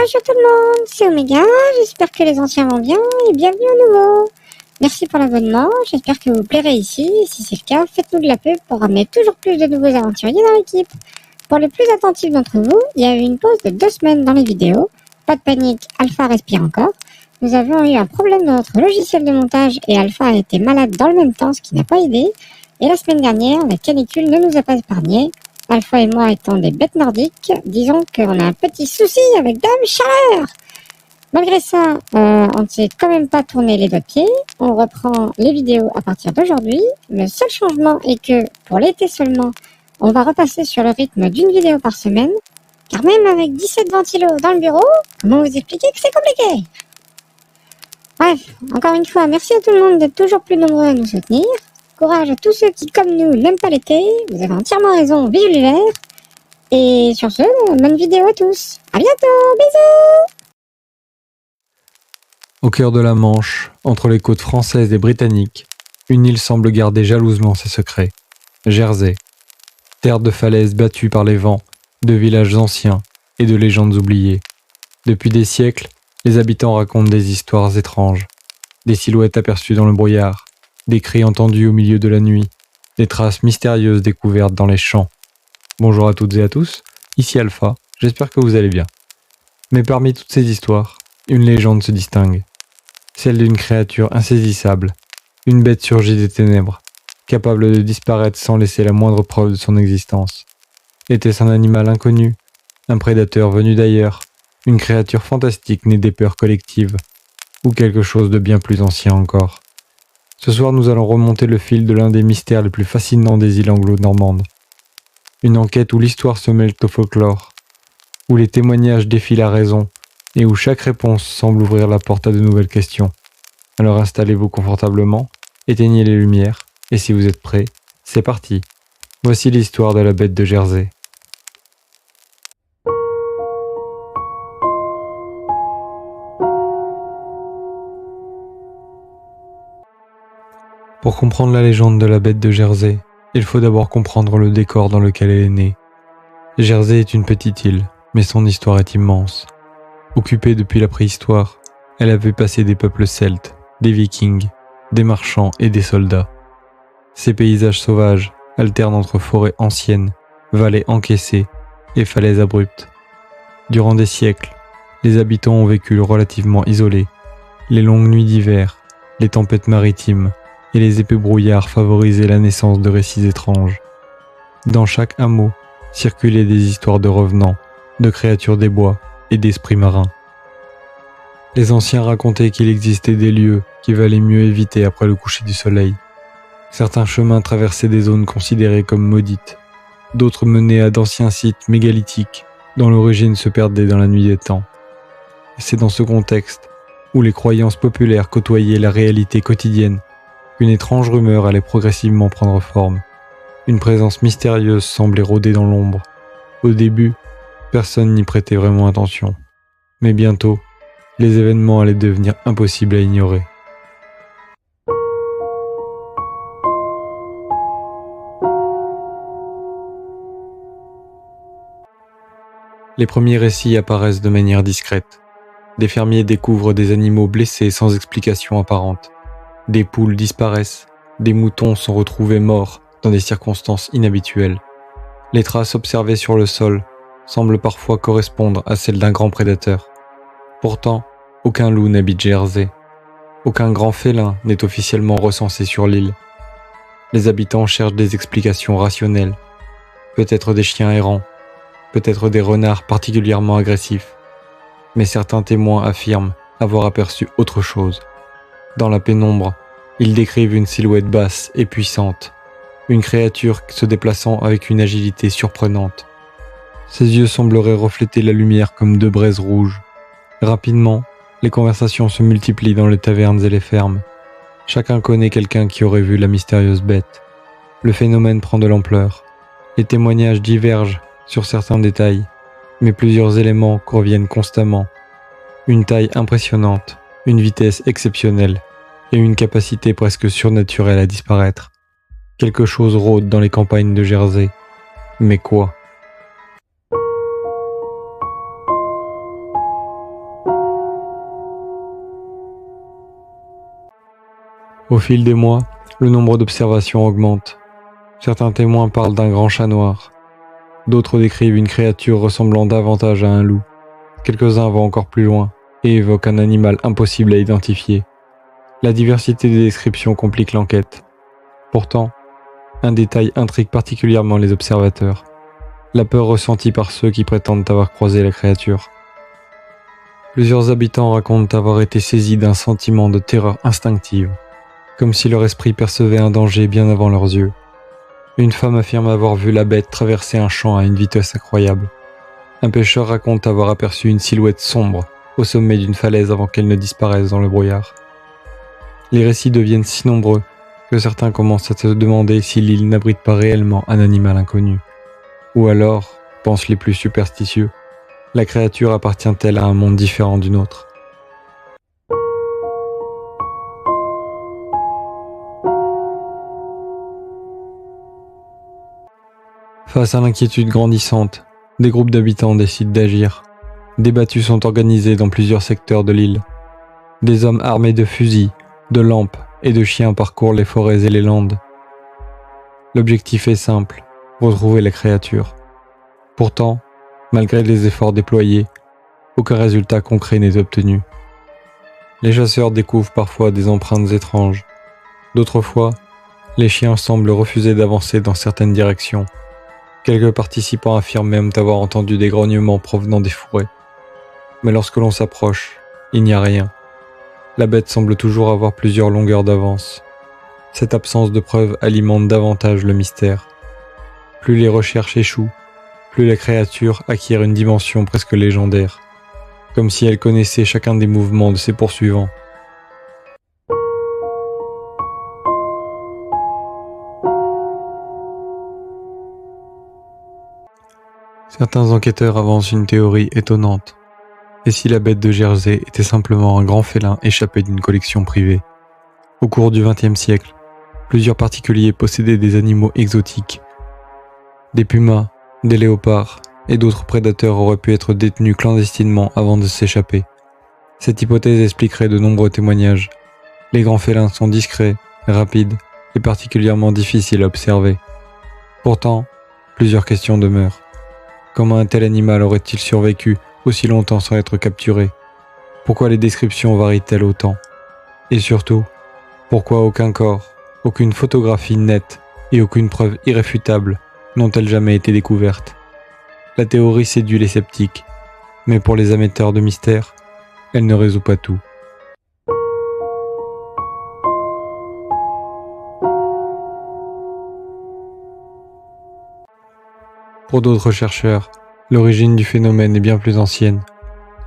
Bonjour tout le monde, c'est Oméga, j'espère que les anciens vont bien et bienvenue à nouveau. Merci pour l'abonnement, j'espère que vous plairez ici, et si c'est le cas, faites-nous de la pub pour ramener toujours plus de nouveaux aventuriers dans l'équipe. Pour les plus attentifs d'entre vous, il y a eu une pause de 2 semaines dans les vidéos, pas de panique, Alpha respire encore. Nous avons eu un problème dans notre logiciel de montage et Alpha a été malade dans le même temps, ce qui n'a pas aidé. Et la semaine dernière, la canicule ne nous a pas épargnés. Alpha et moi étant des bêtes nordiques, disons qu'on a un petit souci avec Dame Chaleur. Malgré ça, on ne s'est quand même pas tourné les doigts de pied. On reprend les vidéos à partir d'aujourd'hui. Le seul changement est que, pour l'été seulement, on va repasser sur le rythme d'une vidéo par semaine. Car même avec 17 ventilos dans le bureau, comment vous expliquer que c'est compliqué? Bref, encore une fois, merci à tout le monde d'être toujours plus nombreux à nous soutenir. Courage à tous ceux qui, comme nous, n'aiment pas l'été. Vous avez entièrement raison, vive l'hiver. Et sur ce, bonne vidéo à tous. À bientôt, bisous. Au cœur de la Manche, entre les côtes françaises et britanniques, une île semble garder jalousement ses secrets. Jersey. Terre de falaises battues par les vents, de villages anciens et de légendes oubliées. Depuis des siècles, les habitants racontent des histoires étranges. Des silhouettes aperçues dans le brouillard, des cris entendus au milieu de la nuit, des traces mystérieuses découvertes dans les champs. Bonjour à toutes et à tous, ici Alpha, j'espère que vous allez bien. Mais parmi toutes ces histoires, une légende se distingue. Celle d'une créature insaisissable, une bête surgie des ténèbres, capable de disparaître sans laisser la moindre preuve de son existence. Était-ce un animal inconnu, un prédateur venu d'ailleurs, une créature fantastique née des peurs collectives, ou quelque chose de bien plus ancien encore? Ce soir, nous allons remonter le fil de l'un des mystères les plus fascinants des îles anglo-normandes. Une enquête où l'histoire se mêle au folklore, où les témoignages défient la raison, et où chaque réponse semble ouvrir la porte à de nouvelles questions. Alors installez-vous confortablement, éteignez les lumières, et si vous êtes prêts, c'est parti. Voici l'histoire de la bête de Jersey. Pour comprendre la légende de la bête de Jersey, il faut d'abord comprendre le décor dans lequel elle est née. Jersey est une petite île, mais son histoire est immense. Occupée depuis la préhistoire, elle a vu passer des peuples celtes, des vikings, des marchands et des soldats. Ces paysages sauvages alternent entre forêts anciennes, vallées encaissées et falaises abruptes. Durant des siècles, les habitants ont vécu relativement isolés. Les longues nuits d'hiver, les tempêtes maritimes et les épais brouillards favorisaient la naissance de récits étranges. Dans chaque hameau circulaient des histoires de revenants, de créatures des bois et d'esprits marins. Les anciens racontaient qu'il existait des lieux qu'il valait mieux éviter après le coucher du soleil. Certains chemins traversaient des zones considérées comme maudites, d'autres menaient à d'anciens sites mégalithiques dont l'origine se perdait dans la nuit des temps. Et c'est dans ce contexte, où les croyances populaires côtoyaient la réalité quotidienne, qu'une étrange rumeur allait progressivement prendre forme. Une présence mystérieuse semblait rôder dans l'ombre. Au début, personne n'y prêtait vraiment attention. Mais bientôt, les événements allaient devenir impossibles à ignorer. Les premiers récits apparaissent de manière discrète. Des fermiers découvrent des animaux blessés sans explication apparente. Des poules disparaissent, des moutons sont retrouvés morts dans des circonstances inhabituelles. Les traces observées sur le sol semblent parfois correspondre à celles d'un grand prédateur. Pourtant, aucun loup n'habite Jersey. Aucun grand félin n'est officiellement recensé sur l'île. Les habitants cherchent des explications rationnelles. Peut-être des chiens errants, peut-être des renards particulièrement agressifs. Mais certains témoins affirment avoir aperçu autre chose. Dans la pénombre, ils décrivent une silhouette basse et puissante, une créature se déplaçant avec une agilité surprenante. Ses yeux sembleraient refléter la lumière comme deux braises rouges. Rapidement, les conversations se multiplient dans les tavernes et les fermes. Chacun connaît quelqu'un qui aurait vu la mystérieuse bête. Le phénomène prend de l'ampleur. Les témoignages divergent sur certains détails, mais plusieurs éléments reviennent constamment. Une taille impressionnante, une vitesse exceptionnelle et une capacité presque surnaturelle à disparaître. Quelque chose rôde dans les campagnes de Jersey. Mais quoi ? Au fil des mois, le nombre d'observations augmente. Certains témoins parlent d'un grand chat noir. D'autres décrivent une créature ressemblant davantage à un loup. Quelques-uns vont encore plus loin et évoquent un animal impossible à identifier. La diversité des descriptions complique l'enquête. Pourtant, un détail intrigue particulièrement les observateurs. La peur ressentie par ceux qui prétendent avoir croisé la créature. Plusieurs habitants racontent avoir été saisis d'un sentiment de terreur instinctive, comme si leur esprit percevait un danger bien avant leurs yeux. Une femme affirme avoir vu la bête traverser un champ à une vitesse incroyable. Un pêcheur raconte avoir aperçu une silhouette sombre au sommet d'une falaise avant qu'elle ne disparaisse dans le brouillard. Les récits deviennent si nombreux que certains commencent à se demander si l'île n'abrite pas réellement un animal inconnu. Ou alors, pensent les plus superstitieux, la créature appartient-elle à un monde différent du nôtre ? Face à l'inquiétude grandissante, des groupes d'habitants décident d'agir. Des battues sont organisées dans plusieurs secteurs de l'île. Des hommes armés de fusils, de lampes et de chiens parcourent les forêts et les landes. L'objectif est simple, retrouver la créature. Pourtant, malgré les efforts déployés, aucun résultat concret n'est obtenu. Les chasseurs découvrent parfois des empreintes étranges. D'autres fois, les chiens semblent refuser d'avancer dans certaines directions. Quelques participants affirment même avoir entendu des grognements provenant des forêts. Mais lorsque l'on s'approche, il n'y a rien. La bête semble toujours avoir plusieurs longueurs d'avance. Cette absence de preuves alimente davantage le mystère. Plus les recherches échouent, plus la créature acquiert une dimension presque légendaire, comme si elle connaissait chacun des mouvements de ses poursuivants. Certains enquêteurs avancent une théorie étonnante. Et si la bête de Jersey était simplement un grand félin échappé d'une collection privée ? Au cours du XXe siècle, plusieurs particuliers possédaient des animaux exotiques. Des pumas, des léopards et d'autres prédateurs auraient pu être détenus clandestinement avant de s'échapper. Cette hypothèse expliquerait de nombreux témoignages. Les grands félins sont discrets, rapides et particulièrement difficiles à observer. Pourtant, plusieurs questions demeurent. Comment un tel animal aurait-il survécu aussi longtemps sans être capturé ? Pourquoi les descriptions varient-elles autant ? Et surtout, pourquoi aucun corps, aucune photographie nette et aucune preuve irréfutable n'ont-elles jamais été découvertes ? La théorie séduit les sceptiques, mais pour les amateurs de mystère, elle ne résout pas tout. Pour d'autres chercheurs, l'origine du phénomène est bien plus ancienne.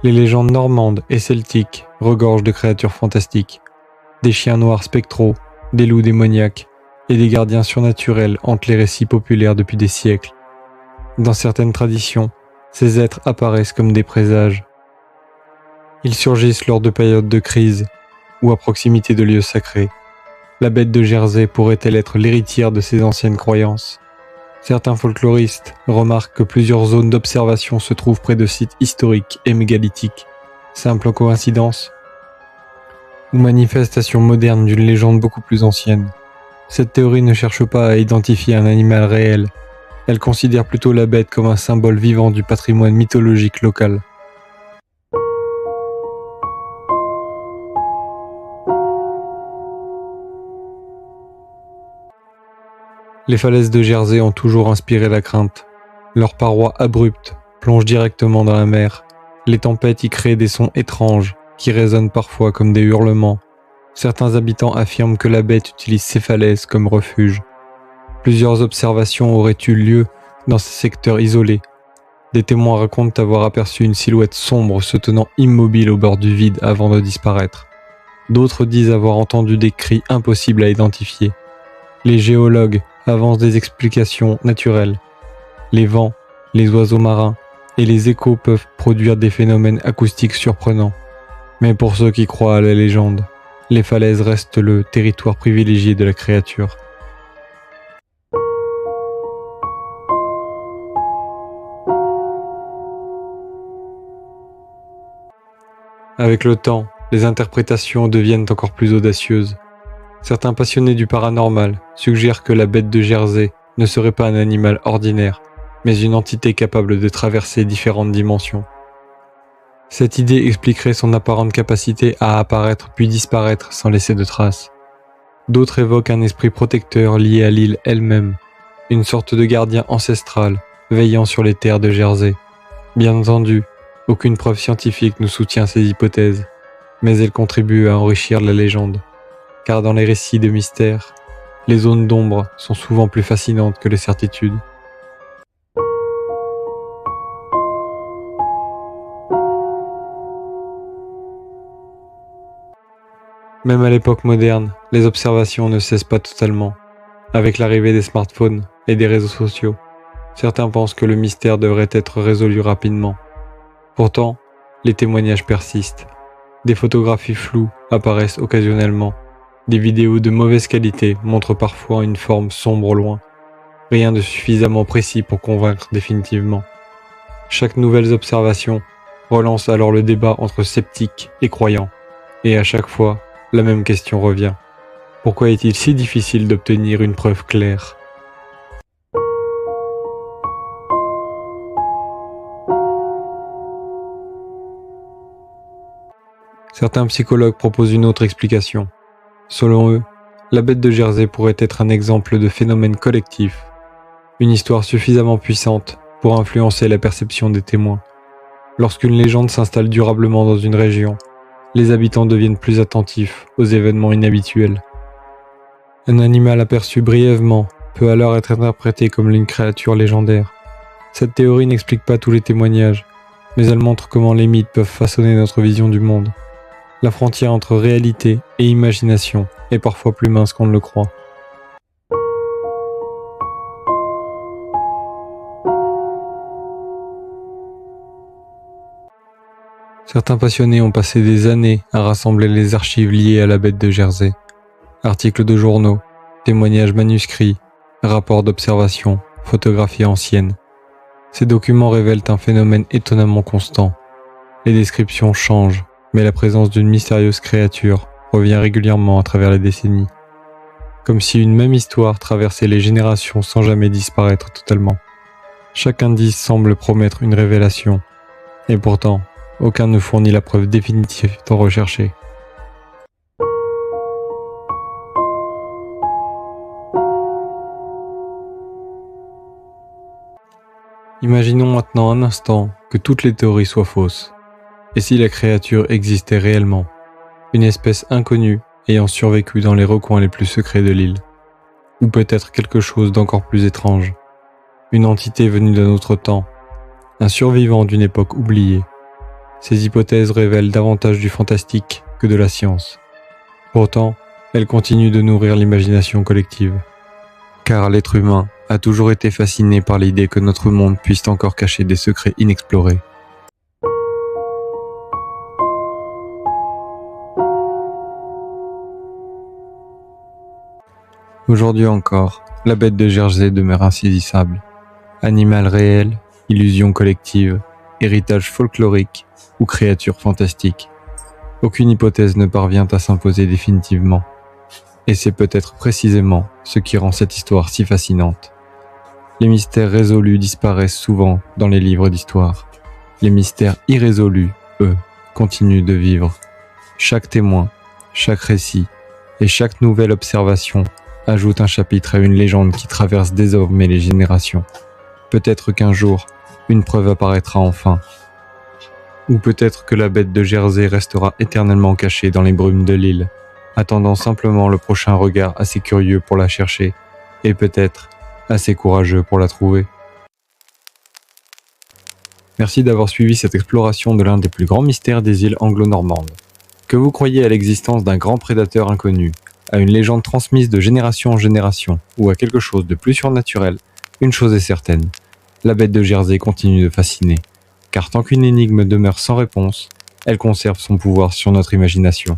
Les légendes normandes et celtiques regorgent de créatures fantastiques. Des chiens noirs spectraux, des loups démoniaques et des gardiens surnaturels hantent les récits populaires depuis des siècles. Dans certaines traditions, ces êtres apparaissent comme des présages. Ils surgissent lors de périodes de crise ou à proximité de lieux sacrés. La bête de Jersey pourrait-elle être l'héritière de ces anciennes croyances ? Certains folkloristes remarquent que plusieurs zones d'observation se trouvent près de sites historiques et mégalithiques. Simple coïncidence ? Ou manifestation moderne d'une légende beaucoup plus ancienne ? Cette théorie ne cherche pas à identifier un animal réel. Elle considère plutôt la bête comme un symbole vivant du patrimoine mythologique local. Les falaises de Jersey ont toujours inspiré la crainte. Leurs parois abruptes plongent directement dans la mer. Les tempêtes y créent des sons étranges qui résonnent parfois comme des hurlements. Certains habitants affirment que la bête utilise ces falaises comme refuge. Plusieurs observations auraient eu lieu dans ces secteurs isolés. Des témoins racontent avoir aperçu une silhouette sombre se tenant immobile au bord du vide avant de disparaître. D'autres disent avoir entendu des cris impossibles à identifier. Les géologues avancent des explications naturelles. Les vents, les oiseaux marins et les échos peuvent produire des phénomènes acoustiques surprenants. Mais pour ceux qui croient à la légende, les falaises restent le territoire privilégié de la créature. Avec le temps, les interprétations deviennent encore plus audacieuses. Certains passionnés du paranormal suggèrent que la bête de Jersey ne serait pas un animal ordinaire, mais une entité capable de traverser différentes dimensions. Cette idée expliquerait son apparente capacité à apparaître puis disparaître sans laisser de traces. D'autres évoquent un esprit protecteur lié à l'île elle-même, une sorte de gardien ancestral veillant sur les terres de Jersey. Bien entendu, aucune preuve scientifique ne soutient ces hypothèses, mais elles contribuent à enrichir la légende. Car dans les récits de mystère, les zones d'ombre sont souvent plus fascinantes que les certitudes. Même à l'époque moderne, les observations ne cessent pas totalement. Avec l'arrivée des smartphones et des réseaux sociaux, certains pensent que le mystère devrait être résolu rapidement. Pourtant, les témoignages persistent. Des photographies floues apparaissent occasionnellement. Des vidéos de mauvaise qualité montrent parfois une forme sombre au loin. Rien de suffisamment précis pour convaincre définitivement. Chaque nouvelle observation relance alors le débat entre sceptiques et croyants. Et à chaque fois, la même question revient. Pourquoi est-il si difficile d'obtenir une preuve claire ? Certains psychologues proposent une autre explication. Selon eux, la bête de Jersey pourrait être un exemple de phénomène collectif, une histoire suffisamment puissante pour influencer la perception des témoins. Lorsqu'une légende s'installe durablement dans une région, les habitants deviennent plus attentifs aux événements inhabituels. Un animal aperçu brièvement peut alors être interprété comme une créature légendaire. Cette théorie n'explique pas tous les témoignages, mais elle montre comment les mythes peuvent façonner notre vision du monde. La frontière entre réalité et imagination est parfois plus mince qu'on ne le croit. Certains passionnés ont passé des années à rassembler les archives liées à la bête de Jersey. Articles de journaux, témoignages manuscrits, rapports d'observation, photographies anciennes. Ces documents révèlent un phénomène étonnamment constant. Les descriptions changent, mais la présence d'une mystérieuse créature revient régulièrement à travers les décennies. Comme si une même histoire traversait les générations sans jamais disparaître totalement. Chaque indice semble promettre une révélation, et pourtant, aucun ne fournit la preuve définitive tant recherchée. Imaginons maintenant un instant que toutes les théories soient fausses. Et si la créature existait réellement, une espèce inconnue ayant survécu dans les recoins les plus secrets de l'île, ou peut-être quelque chose d'encore plus étrange, une entité venue d'un autre temps, un survivant d'une époque oubliée. Ces hypothèses révèlent davantage du fantastique que de la science. Pourtant, elles continuent de nourrir l'imagination collective. Car l'être humain a toujours été fasciné par l'idée que notre monde puisse encore cacher des secrets inexplorés. Aujourd'hui encore, la bête de Jersey demeure insaisissable. Animal réel, illusion collective, héritage folklorique ou créature fantastique. Aucune hypothèse ne parvient à s'imposer définitivement. Et c'est peut-être précisément ce qui rend cette histoire si fascinante. Les mystères résolus disparaissent souvent dans les livres d'histoire. Les mystères irrésolus, eux, continuent de vivre. Chaque témoin, chaque récit et chaque nouvelle observation ajoute un chapitre à une légende qui traverse désormais les générations. Peut-être qu'un jour, une preuve apparaîtra enfin. Ou peut-être que la bête de Jersey restera éternellement cachée dans les brumes de l'île, attendant simplement le prochain regard assez curieux pour la chercher, et peut-être assez courageux pour la trouver. Merci d'avoir suivi cette exploration de l'un des plus grands mystères des îles anglo-normandes. Que vous croyiez à l'existence d'un grand prédateur inconnu, à une légende transmise de génération en génération, ou à quelque chose de plus surnaturel, une chose est certaine, la bête de Jersey continue de fasciner, car tant qu'une énigme demeure sans réponse, elle conserve son pouvoir sur notre imagination.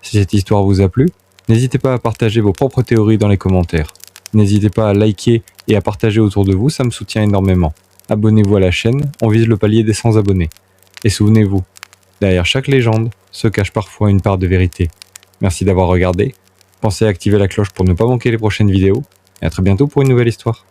Si cette histoire vous a plu, n'hésitez pas à partager vos propres théories dans les commentaires. N'hésitez pas à liker et à partager autour de vous, ça me soutient énormément. Abonnez-vous à la chaîne, on vise le palier des 100 abonnés. Et souvenez-vous, derrière chaque légende se cache parfois une part de vérité. Merci d'avoir regardé, Pensez à activer la cloche pour ne pas manquer les prochaines vidéos, et à très bientôt pour une nouvelle histoire.